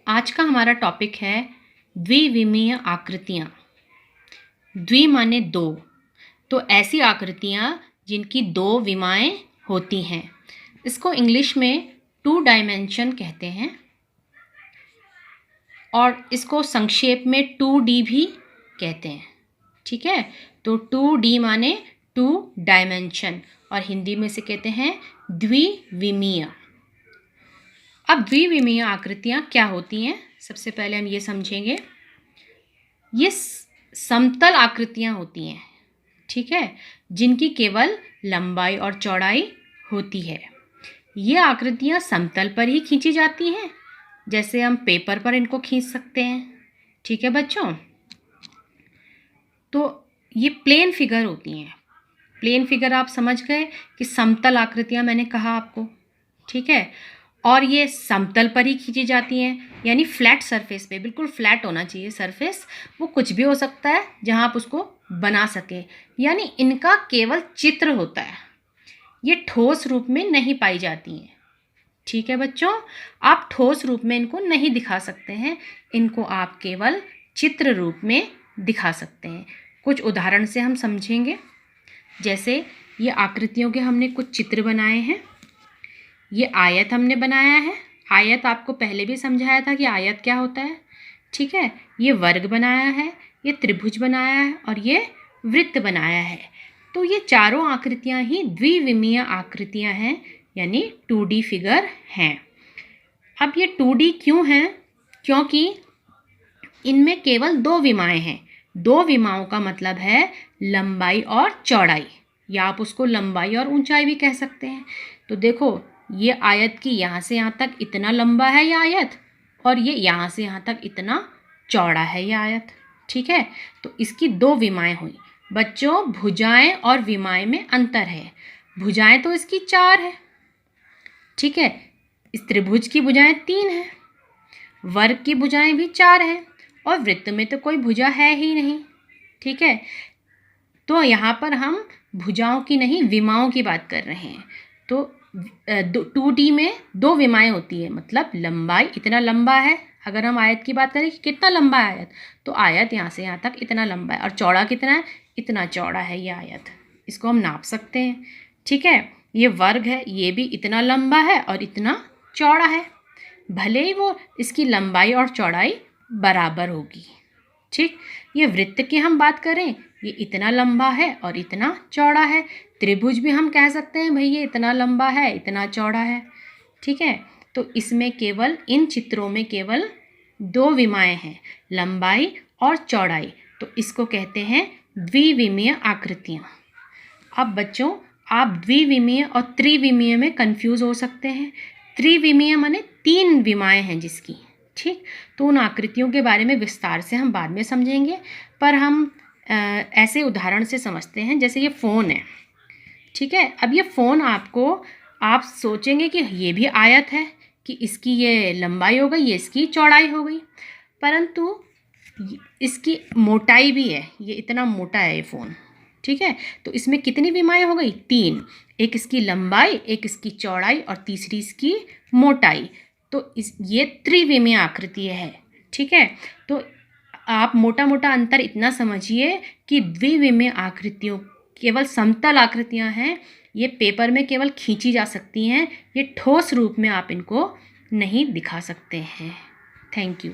आज का हमारा टॉपिक है द्विविमीय आकृतियाँ। द्वि माने दो, तो ऐसी आकृतियाँ जिनकी दो विमाएँ होती हैं, इसको इंग्लिश में 2 डायमेंशन कहते हैं और इसको संक्षेप में 2D भी कहते हैं। ठीक है, तो 2D माने 2 डायमेंशन और हिंदी में से कहते हैं द्विविमीय। अब द्विविमीय आकृतियाँ क्या होती हैं, सबसे पहले हम ये समझेंगे। ये समतल आकृतियाँ होती हैं, ठीक है, जिनकी केवल लंबाई और चौड़ाई होती है। ये आकृतियाँ समतल पर ही खींची जाती हैं, जैसे हम पेपर पर इनको खींच सकते हैं। ठीक है बच्चों, तो ये प्लेन फिगर होती हैं। प्लेन फिगर आप समझ गए कि समतल आकृतियाँ मैंने कहा आपको, ठीक है, और ये समतल पर ही खींची जाती हैं, यानी फ्लैट सरफेस पे, बिल्कुल फ्लैट होना चाहिए सरफेस। वो कुछ भी हो सकता है जहाँ आप उसको बना सके, यानी इनका केवल चित्र होता है, ये ठोस रूप में नहीं पाई जाती हैं। ठीक है बच्चों, आप ठोस रूप में इनको नहीं दिखा सकते हैं, इनको आप केवल चित्र रूप में दिखा सकते हैं। कुछ उदाहरण से हम समझेंगे। जैसे ये आकृतियों के हमने कुछ चित्र बनाए हैं। ये आयत हमने बनाया है, आयत आपको पहले भी समझाया था कि आयत क्या होता है। ठीक है, ये वर्ग बनाया है, ये त्रिभुज बनाया है और ये वृत्त बनाया है। तो ये चारों आकृतियां ही द्विविमीय आकृतियां हैं, यानी 2D फिगर हैं। अब ये 2D क्यों हैं? क्योंकि इनमें केवल दो विमाएं हैं। दो विमाओं का मतलब है लंबाई और चौड़ाई, या आप उसको लंबाई और ऊंचाई भी कह सकते हैं। तो देखो, ये आयत की यहाँ से यहाँ तक इतना लंबा है ये आयत, और ये यहाँ से यहाँ तक इतना चौड़ा है ये आयत। ठीक है, तो इसकी दो विमाएं हुई। बच्चों, भुजाएं और विमाएं में अंतर है। भुजाएं तो इसकी 4 है, ठीक है, इस त्रिभुज की भुजाएं 3 हैं, वर्ग की भुजाएं भी 4 हैं, और वृत्त में तो कोई भुजा है ही नहीं। ठीक है, तो यहाँ पर हम भुजाओं की नहीं विमाओं की बात कर रहे हैं। तो 2D में दो विमाएं होती है, मतलब लंबाई इतना लंबा है। अगर हम आयत की बात करें कि कितना लंबा है आयत, तो आयत यहाँ से यहाँ तक इतना लंबा है, और चौड़ा कितना है, इतना चौड़ा है ये आयत, इसको हम नाप सकते हैं। ठीक है, ये वर्ग है, ये भी इतना लंबा है और इतना चौड़ा है, भले ही वो इसकी लंबाई और चौड़ाई बराबर होगी। ठीक, ये वृत्त की हम बात करें, ये इतना लंबा है और इतना चौड़ा है। त्रिभुज भी हम कह सकते हैं, भाई ये इतना लंबा है इतना चौड़ा है। ठीक है, तो इसमें केवल इन चित्रों में केवल दो विमाएं हैं, लंबाई और चौड़ाई, तो इसको कहते हैं द्विविमीय आकृतियाँ। अब बच्चों, आप द्विविमीय और त्रिविमीय में कंफ्यूज हो सकते हैं। त्रिविमीय माने 3 विमाएं हैं जिसकी, ठीक, तो उन आकृतियों के बारे में विस्तार से हम बाद में समझेंगे, पर हम ऐसे उदाहरण से समझते हैं। जैसे ये फ़ोन है, ठीक है, अब ये फ़ोन आप सोचेंगे कि ये भी आयत है, कि इसकी ये लंबाई हो गई, ये इसकी चौड़ाई हो गई, परंतु इसकी मोटाई भी है, ये इतना मोटा है ये फ़ोन। ठीक है, तो इसमें कितनी विमाएं हो गई? 3, एक इसकी लंबाई, एक इसकी चौड़ाई और तीसरी इसकी मोटाई। तो ये त्रिविमीय आकृति है। ठीक है, तो आप मोटा मोटा अंतर इतना समझिए कि द्विविमीय आकृतियों केवल समतल आकृतियां हैं, ये पेपर में केवल खींची जा सकती हैं, ये ठोस रूप में आप इनको नहीं दिखा सकते हैं। Thank you.